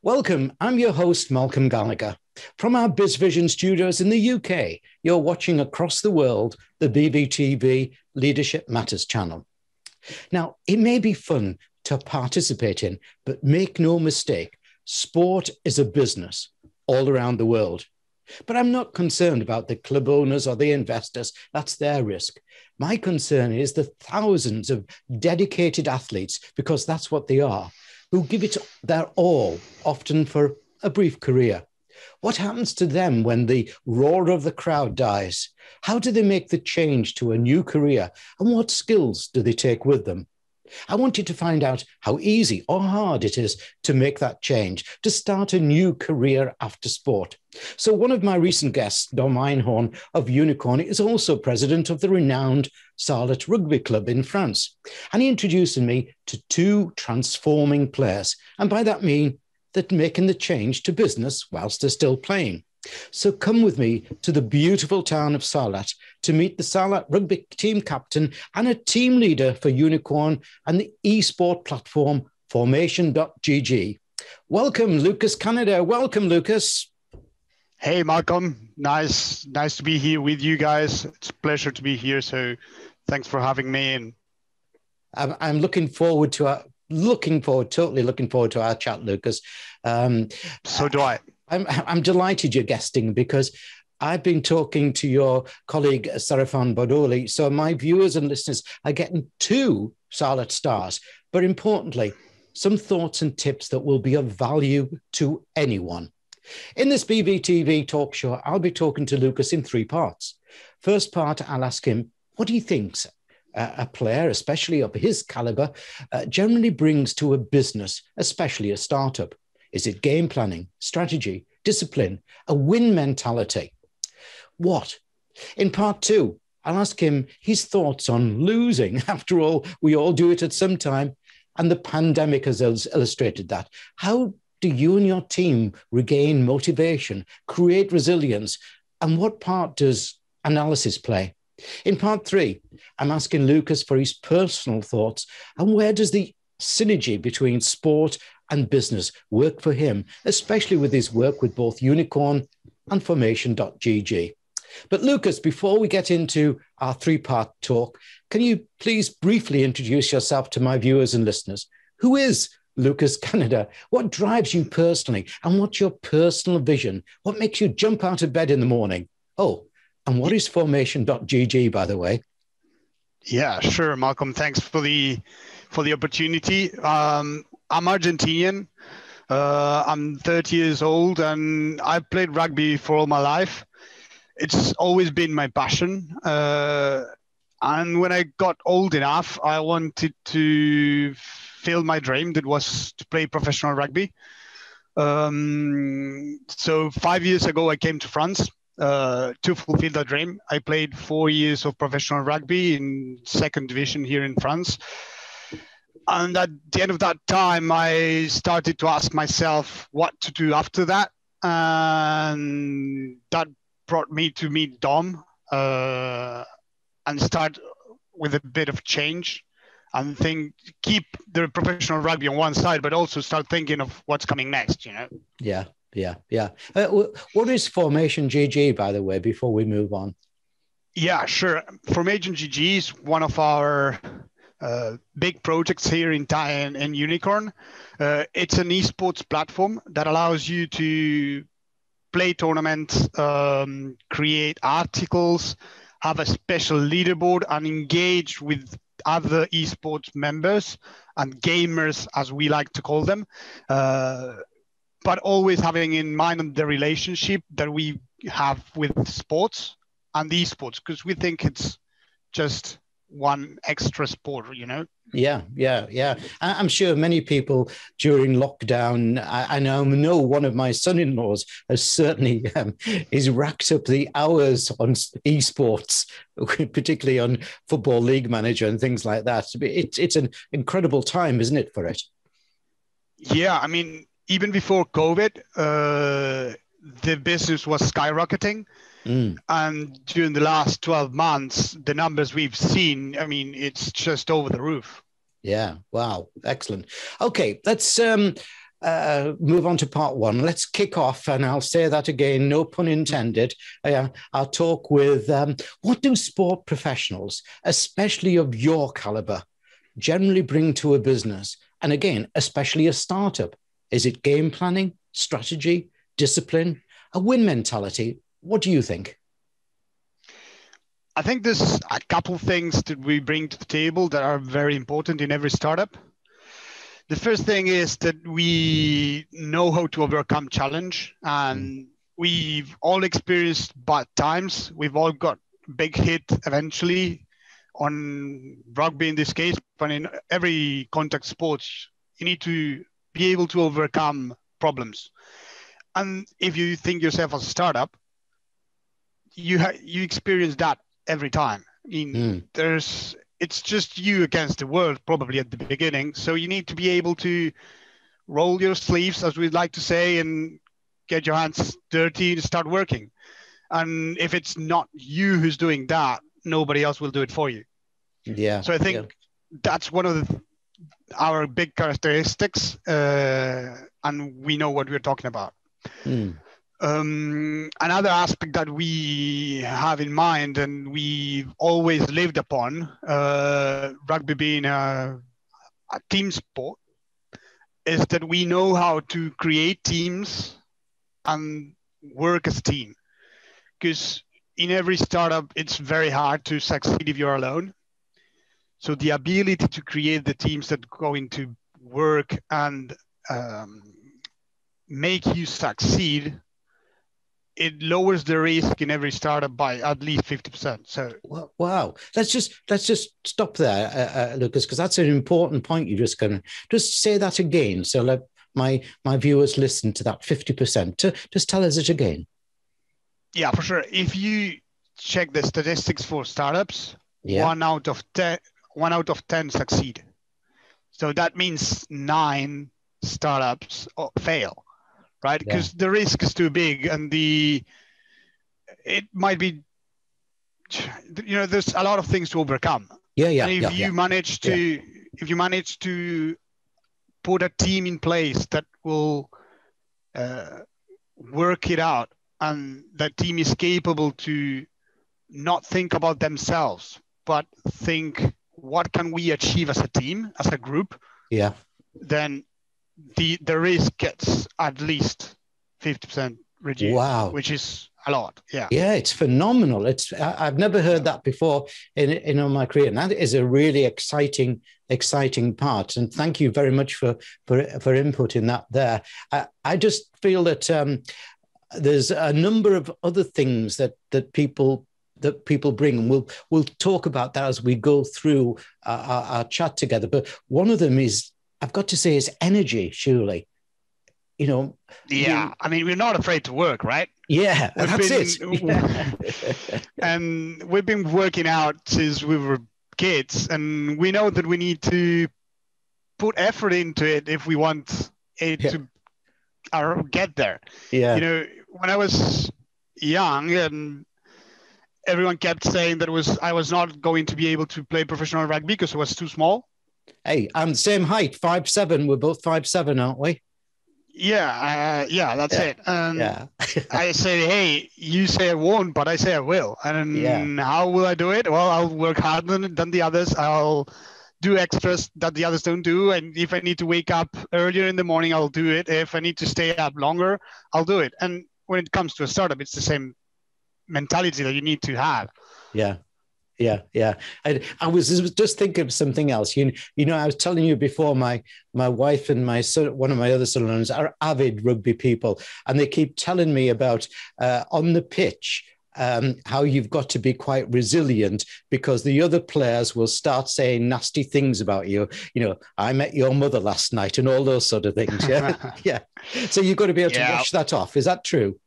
Welcome, I'm your host, Malcolm Gallagher. From our BizVision studios in the UK, you're watching across the world the BBTV Leadership Matters channel. Now, it may be fun to participate in, but make no mistake, sport is a business all around the world. But I'm not concerned about the club owners or the investors. That's their risk. My concern is the thousands of dedicated athletes, because that's what they are, who give it their all, often for a brief career. What happens to them when the roar of the crowd dies? How do they make the change to a new career? And what skills do they take with them? I wanted to find out how easy or hard it is to make that change, to start a new career after sport. So one of my recent guests, Dom Einhorn of Uniqorn, is also president of the renowned Sarlat Rugby club in France. And he introduced me to two transforming players. And by that I mean that making the change to business whilst they're still playing. So come with me to the beautiful town of Sarlat to meet the Sarlat Rugby team captain and a team leader for Uniqorn and the eSport platform Formation.gg. Welcome, Lucas Caneda. Welcome, Lucas. Hey, Malcolm. Nice to be here with you guys. It's a pleasure to be here. So thanks for having me. And I'm looking forward to our chat, Lucas. So do I. I'm delighted you're guesting because I've been talking to your colleague, Sarafan Bodoli. So my viewers and listeners are getting two Sarlat stars, but importantly, some thoughts and tips that will be of value to anyone. In this BBTV talk show, I'll be talking to Lucas in three parts. First part, I'll ask him what he thinks a player, especially of his caliber, generally brings to a business, especially a startup. Is it game planning, strategy, discipline, a win mentality? What? In part two, I'll ask him his thoughts on losing. After all, we all do it at some time, and the pandemic has illustrated that. How do you and your team regain motivation, create resilience, and what part does analysis play? In part three, I'm asking Lucas for his personal thoughts and where does the synergy between sport and business work for him, especially with his work with both Uniqorn and Formation.gg. But Lucas, before we get into our three-part talk, can you please briefly introduce yourself to my viewers and listeners? Who is Lucas Caneda? What drives you personally? And what's your personal vision? What makes you jump out of bed in the morning? Oh, and what is Formation.gg, by the way? Yeah, sure, Malcolm. Thanks for the opportunity. I'm Argentinian. I'm 30 years old and I've played rugby for all my life. It's always been my passion. And when I got old enough, I wanted to fulfill my dream that was to play professional rugby. So 5 years ago, I came to France to fulfill that dream. I played 4 years of professional rugby in second division here in France. And at the end of that time, I started to ask myself what to do after that. And that brought me to meet Dom and start with a bit of change and keep the professional rugby on one side, but also start thinking of what's coming next, you know? Yeah. What is Formation.gg, by the way, before we move on? Yeah, sure. Formation.gg is one of our big projects here in Uniqorn. It's an esports platform that allows you to play tournaments, create articles, have a special leaderboard, and engage with other esports members and gamers, as we like to call them, but always having in mind the relationship that we have with sports and esports, because we think it's just one extra sport, you know? Yeah. I'm sure many people during lockdown, I know one of my son-in-laws has certainly is racked up the hours on esports, particularly on Football League Manager and things like that. It's an incredible time, isn't it, for it? Yeah, I mean, even before COVID, the business was skyrocketing. And during the last 12 months, the numbers we've seen, I mean, it's just over the roof. Yeah. Wow. Excellent. Okay. Let's move on to part one. Let's kick off, and I'll say that again, no pun intended. I'll talk with what do sport professionals, especially of your caliber, generally bring to a business? And again, especially a startup. Is it game planning, strategy, discipline, a win mentality? What do you think? I think there's a couple of things that we bring to the table that are very important in every startup. The first thing is that we know how to overcome challenge, and we've all experienced bad times. We've all got big hit eventually on rugby in this case, but in every contact sports, you need to be able to overcome problems. And if you think yourself as a startup, you experience that every time. It's just you against the world probably at the beginning. So you need to be able to roll your sleeves, as we'd like to say, and get your hands dirty and start working. And if it's not you who's doing that, nobody else will do it for you. Yeah. So I think that's one of our big characteristics, and we know what we're talking about. Another aspect that we have in mind and we've always lived upon, rugby being a team sport, is that we know how to create teams and work as a team. Because in every startup, it's very hard to succeed if you're alone. So the ability to create the teams that are going to work and make you succeed, it lowers the risk in every startup by at least 50%. So wow, let's just stop there, Lucas, because that's an important point. You're just going to just say that again. So let my viewers listen to that 50%. Just tell us it again. Yeah, for sure. If you check the statistics for startups, 1 out of 10 succeed. So that means 9 startups fail. Right, because the risk is too big, and it might be, there's a lot of things to overcome. And if you manage to put a team in place that will work it out, and that team is capable to not think about themselves, but think, what can we achieve as a team, as a group? Then the risk gets at least 50% reduced. Wow, which is a lot. Yeah, it's phenomenal. I've never heard that before in my career, and that is a really exciting part. And thank you very much for inputting that there. I just feel that there's a number of other things that people bring, and we'll talk about that as we go through our chat together. But one of them is, I've got to say, is energy, surely. I mean, we're not afraid to work, right? Yeah, that's it. And we've been working out since we were kids, and we know that we need to put effort into it if we want it to get there. When I was young, and everyone kept saying that I was not going to be able to play professional rugby because I was too small. Hey, I'm the same height, 5'7". We're both 5'7", aren't we? That's it. And I say, hey, you say I won't, but I say I will. And how will I do it? Well, I'll work harder than the others. I'll do extras that the others don't do. And if I need to wake up earlier in the morning, I'll do it. If I need to stay up longer, I'll do it. And when it comes to a startup, it's the same mentality that you need to have. Yeah. I was just thinking of something else. I was telling you before, my wife and my son, one of my other sons, are avid rugby people, and they keep telling me about on the pitch how you've got to be quite resilient, because the other players will start saying nasty things about you. I met your mother last night, and all those sort of things. Yeah. So you've got to be able to wash that off. Is that true?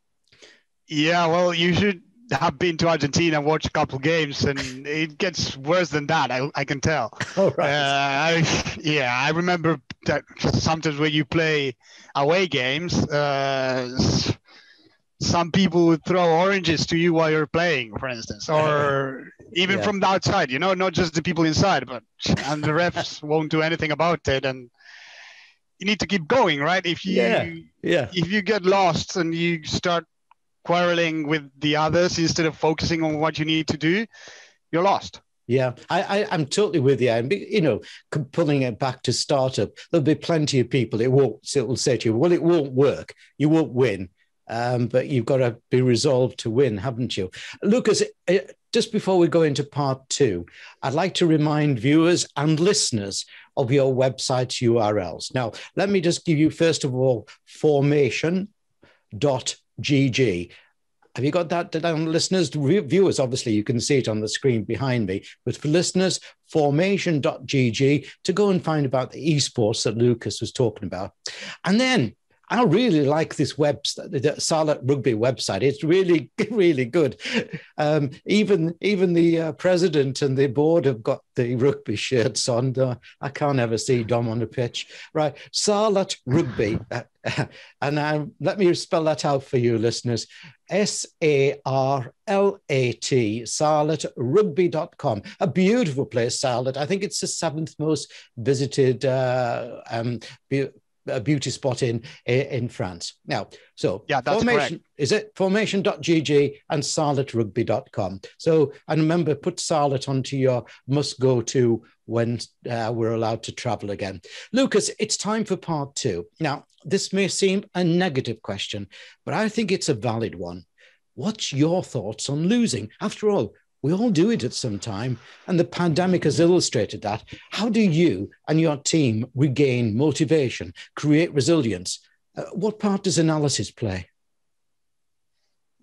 Yeah. Well, you should have been to Argentina and watched a couple of games, and it gets worse than that. I can tell. Oh, right. I remember that sometimes when you play away games, some people would throw oranges to you while you're playing, for instance, or even from the outside. Not just the people inside, and the refs won't do anything about it. And you need to keep going, right? If you get lost and you start quarreling with the others instead of focusing on what you need to do, you're lost. Yeah, I'm totally with you. And, pulling it back to startup, there'll be plenty of people will say to you, well, it won't work. You won't win. But you've got to be resolved to win, haven't you? Lucas, just before we go into part 2, I'd like to remind viewers and listeners of your website's URLs. Now, let me just give you, first of all, formation.gg. Have you got that down, listeners? Viewers, obviously, you can see it on the screen behind me. But for listeners, formation.gg to go and find about the esports that Lucas was talking about. And then I really like this website, the Sarlat Rugby website. It's really, really good. Even the president and the board have got the rugby shirts on. I can't ever see Dom on the pitch. Right, Sarlat Rugby. And let me spell that out for you, listeners. SARLAT, sarlatrugby.com. A beautiful place, Sarlat. I think it's the 7th most visited beauty spot in France. Now, so yeah, that's Formation, correct. is it? Formation.gg and sarlatrugby.com. So, and remember, put Sarlat onto your must-go-to when we're allowed to travel again. Lucas, it's time for part 2. Now, this may seem a negative question, but I think it's a valid one. What's your thoughts on losing? After all, we all do it at some time, and the pandemic has illustrated that. How do you and your team regain motivation, create resilience? What part does analysis play?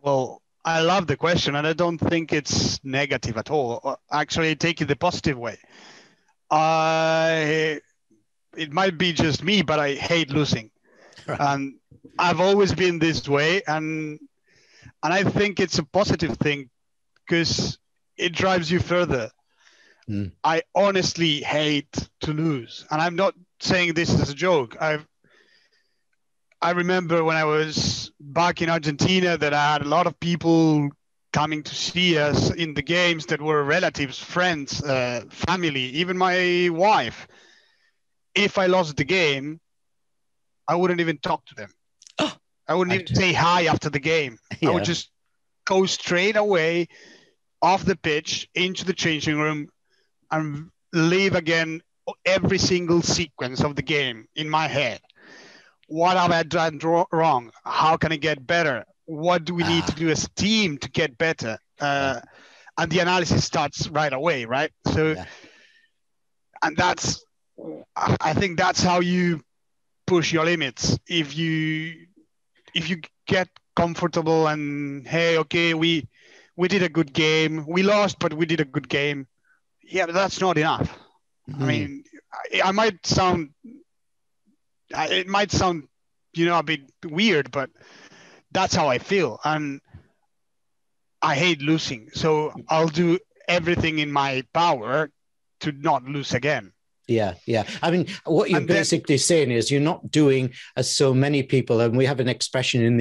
Well, I love the question, and I don't think it's negative at all. Actually, I take it the positive way. It might be just me, but I hate losing. Right. And I've always been this way, and I think it's a positive thing because it drives you further. I honestly hate to lose, and I'm not saying this as a joke. I remember when I was back in Argentina that I had a lot of people coming to see us in the games that were relatives, friends, family, even my wife. If I lost the game, I wouldn't even talk to them. I wouldn't even say hi after the game. Yeah. I would just go straight away off the pitch into the changing room and live again every single sequence of the game in my head. What have I done wrong? How can I get better? What do we need to do as a team to get better? And the analysis starts right away, right? So, and I think that's how you push your limits. If you get comfortable and, hey, okay, we did a good game. We lost, but we did a good game. Yeah, but that's not enough. I mean, it might sound, a bit weird, but that's how I feel. And I hate losing. So I'll do everything in my power to not lose again. Yeah. I mean, what you're basically saying is you're not doing as so many people, and we have an expression in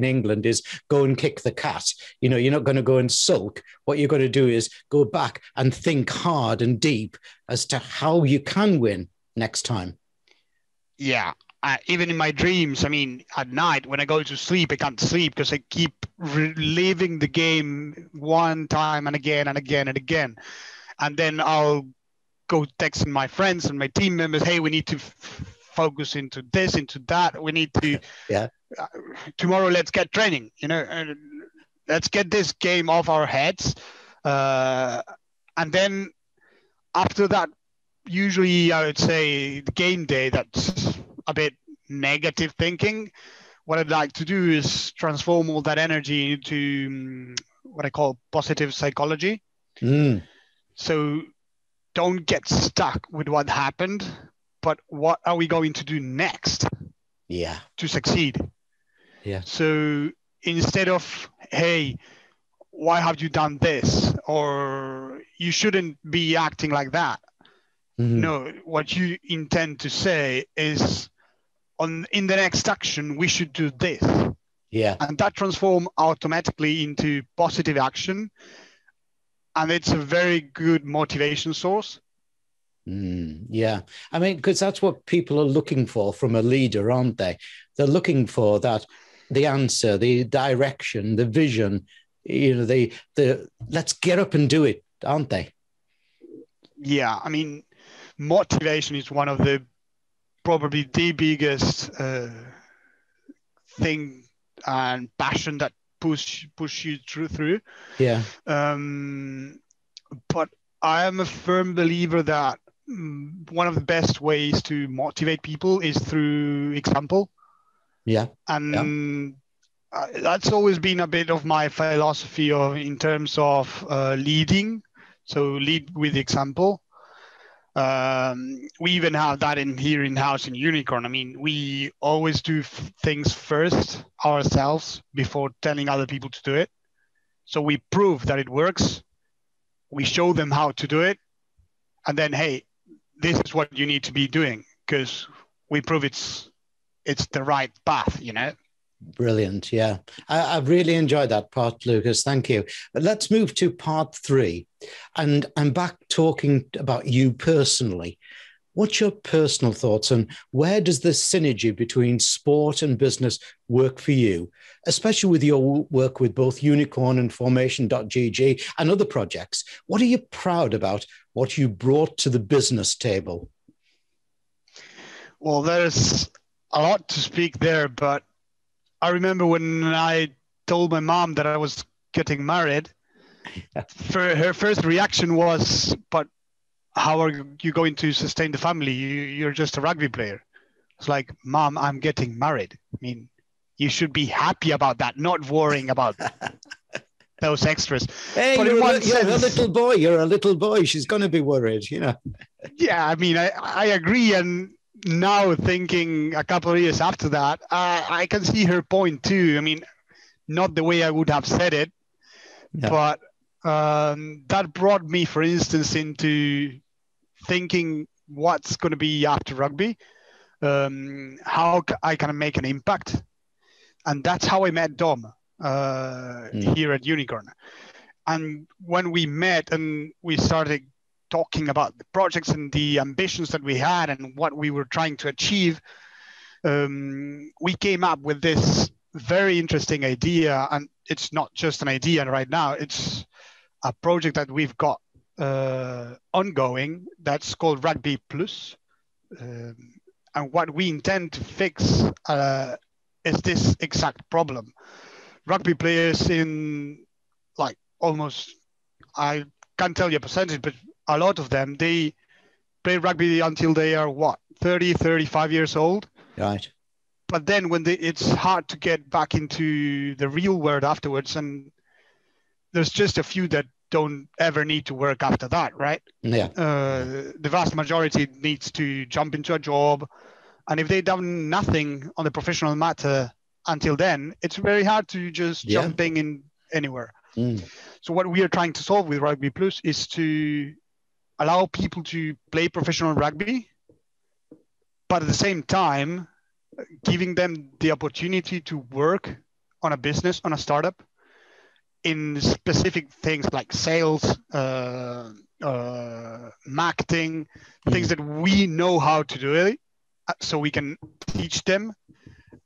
England is go and kick the cat. You're not going to go and sulk. What you're going to do is go back and think hard and deep as to how you can win next time. Yeah. Even in my dreams, I mean, at night when I go to sleep, I can't sleep because I keep reliving the game one time and again and again and again. And then I'll go texting my friends and my team members, hey, we need to focus into this, into that. We need to, tomorrow, let's get training, let's get this game off our heads. And then after that, usually I would say the game day, that's a bit negative thinking. What I'd like to do is transform all that energy into what I call positive psychology. So don't get stuck with what happened, but what are we going to do next? Yeah. To succeed. Yeah. So instead of, hey, why have you done this? Or you shouldn't be acting like that. No, what you intend to say is in the next action, we should do this. Yeah. And that transforms automatically into positive action. And it's a very good motivation source. Yeah. I mean, because that's what people are looking for from a leader, aren't they? They're looking for that, the answer, the direction, the vision, the let's get up and do it, aren't they? Yeah. I mean, motivation is one of the probably the biggest thing and passion that push you through. Yeah. But I am a firm believer that one of the best ways to motivate people is through example. Yeah. And that's always been a bit of my philosophy in terms of leading. So lead with example. We even have that here in-house in Uniqorn. I mean, we always do things first ourselves before telling other people to do it. So we prove that it works. We show them how to do it. And then, hey, this is what you need to be doing, because we prove it's the right path, Brilliant. Yeah. I've really enjoyed that part, Lucas. Thank you. But let's move to part 3. And I'm back talking about you personally. What's your personal thoughts and where does the synergy between sport and business work for you, especially with your work with both Unicorn and Formation.gg and other projects? What are you proud about, what you brought to the business table? Well, there's a lot to speak there, but I remember when I told my mom that I was getting married, her first reaction was, but how are you going to sustain the family? You're just a rugby player. It's like, Mom, I'm getting married. I mean, you should be happy about that, not worrying about those extras. Hey, but you're a little boy. You're a little boy. She's going to be worried, Yeah, I mean, I agree. And now thinking a couple of years after that, I can see her point too. I mean, not the way I would have said it, but that brought me, for instance, into thinking what's going to be after rugby, how I can make an impact. And that's how I met Dom here at Unicorn. And when we met and we started talking about the projects and the ambitions that we had and what we were trying to achieve, we came up with this very interesting idea. And it's not just an idea right now, it's a project that we've got ongoing that's called Rugby Plus. And what we intend to fix is this exact problem. Rugby players in almost, I can't tell you a percentage, but a lot of them, they play rugby until they are 30, 35 years old. Right. But then it's hard to get back into the real world afterwards. And there's just a few that don't ever need to work after that, right? Yeah. The vast majority needs to jump into a job. And if they've done nothing on the professional matter until then, it's very hard to just jumping in anywhere. So what we are trying to solve with Rugby Plus is to allow people to play professional rugby, but at the same time, giving them the opportunity to work on a business, on a startup, in specific things like sales, marketing, things that we know how to do it, so we can teach them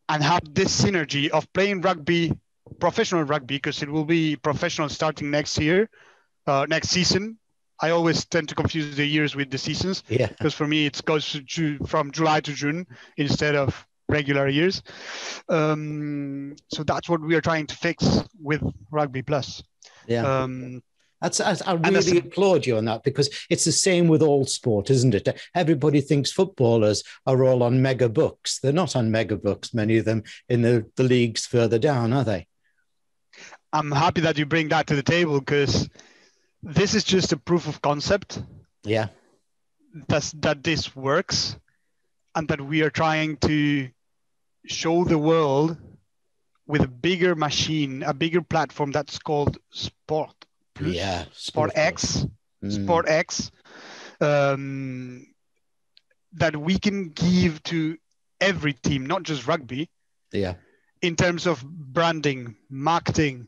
and have this synergy of playing rugby, professional rugby, because it will be professional starting next season. I always tend to confuse the years with the seasons, because for me it goes from July to June instead of regular years. So that's what we are trying to fix with Rugby Plus. Yeah. I really applaud you on that, because it's the same with all sport, isn't it? Everybody thinks footballers are all on mega bucks. They're not on mega bucks, many of them in the leagues further down, are they? I'm happy that you bring that to the table, because this is just a proof of concept. Yeah. That this works, and that we are trying to show the world with a bigger machine, a bigger platform that's called Sport Plus, SportX, SportX, that we can give to every team, not just rugby. Yeah. In terms of branding, marketing,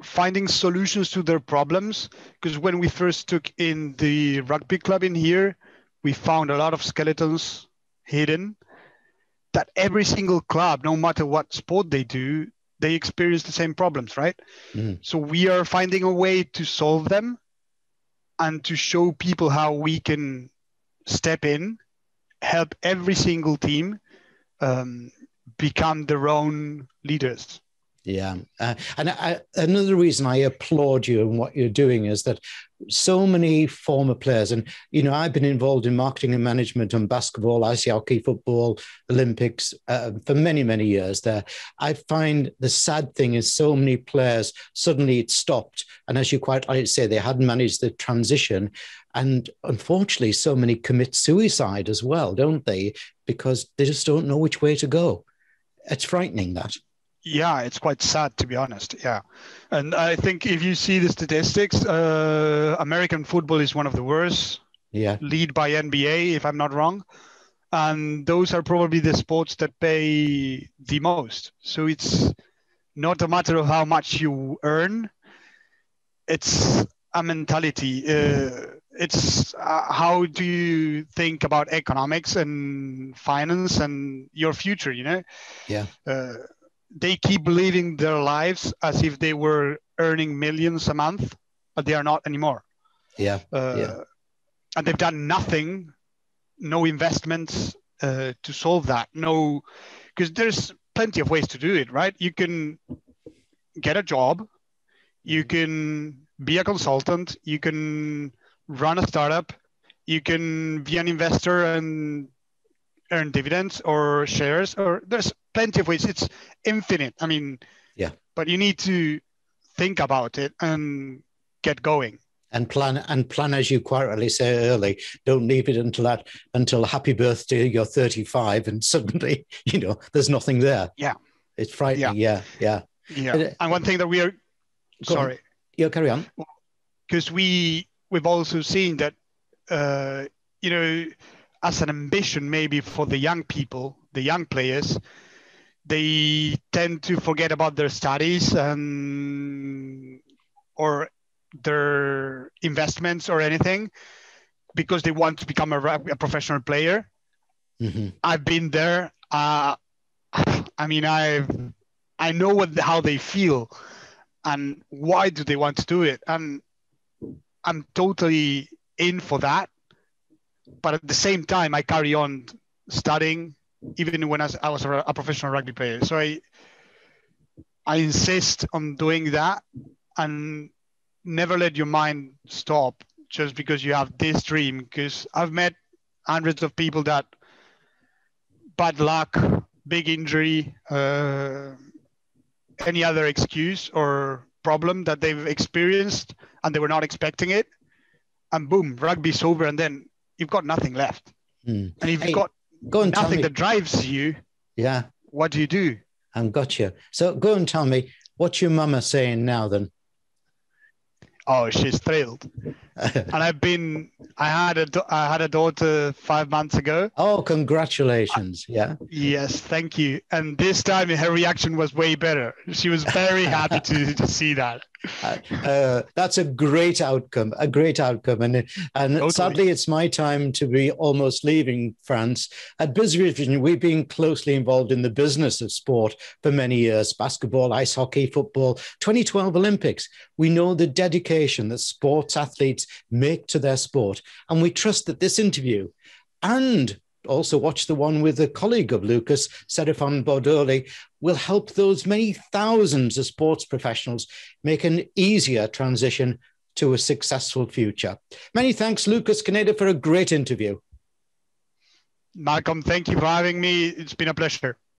finding solutions to their problems. Because when we first took in the rugby club in here, we found a lot of skeletons hidden, that every single club, no matter what sport they do, they experience the same problems, right? So we are finding a way to solve them and to show people how we can step in, help every single team become their own leaders. Yeah. Another reason I applaud you and what you're doing is that so many former players, and, you know, I've been involved in marketing and management on basketball, ice hockey, football, Olympics for many, many years there. I find the sad thing is so many players, suddenly it stopped. And as you quite rightly say, they hadn't managed the transition. And unfortunately, so many commit suicide as well, don't they? Because they just don't know which way to go. It's frightening, that. Yeah, it's quite sad, to be honest. Yeah. And I think if you see the statistics, American football is one of the worst. Yeah. Lead by NBA, if I'm not wrong. And those are probably the sports that pay the most. So it's not a matter of how much you earn. It's a mentality. It's how do you think about economics and finance and your future, you know? Yeah. They keep living their lives as if they were earning millions a month, but they are not anymore. Yeah. And they've done nothing, no investments to solve that. No, because there's plenty of ways to do it, right? You can get a job, you can be a consultant, you can run a startup, you can be an investor and earn dividends or shares, or there's plenty of ways. It's infinite. I mean, yeah. But you need to think about it and get going. And plan, as you quite rightly say early. Don't leave it until happy birthday, you're 35, and suddenly, you know, there's nothing there. Yeah. It's frightening. Yeah. And one thing that we are, sorry. Yeah, carry on. Because we've also seen that, you know, as an ambition maybe for the young people, the young players, they tend to forget about their studies or their investments or anything because they want to become a professional player. Mm-hmm. I've been there. I mean, I know how they feel and why do they want to do it. And I'm totally in for that. But at the same time, I carry on studying, even when I was a professional rugby player. So I insist on doing that and never let your mind stop just because you have this dream. Because I've met hundreds of people that bad luck, big injury, any other excuse or problem that they've experienced and they were not expecting it. And boom, rugby's over and then you've got nothing left. And if you've got nothing that drives you, what do you do? I've got you. So go and tell me, what's your mama saying now then? Oh, she's thrilled. And I had a daughter 5 months ago. Oh, congratulations. Yeah. Yes, thank you. And this time her reaction was way better. She was very happy to see that. That's a great outcome, And totally. Sadly, it's my time to be almost leaving France. At BizVision, we've been closely involved in the business of sport for many years, basketball, ice hockey, football, 2012 Olympics. We know the dedication that sports athletes make to their sport. And we trust that this interview and also watch the one with a colleague of Lucas, Sarlat Rugby, will help those many thousands of sports professionals make an easier transition to a successful future. Many thanks, Lucas Caneda, for a great interview. Malcolm, thank you for having me. It's been a pleasure.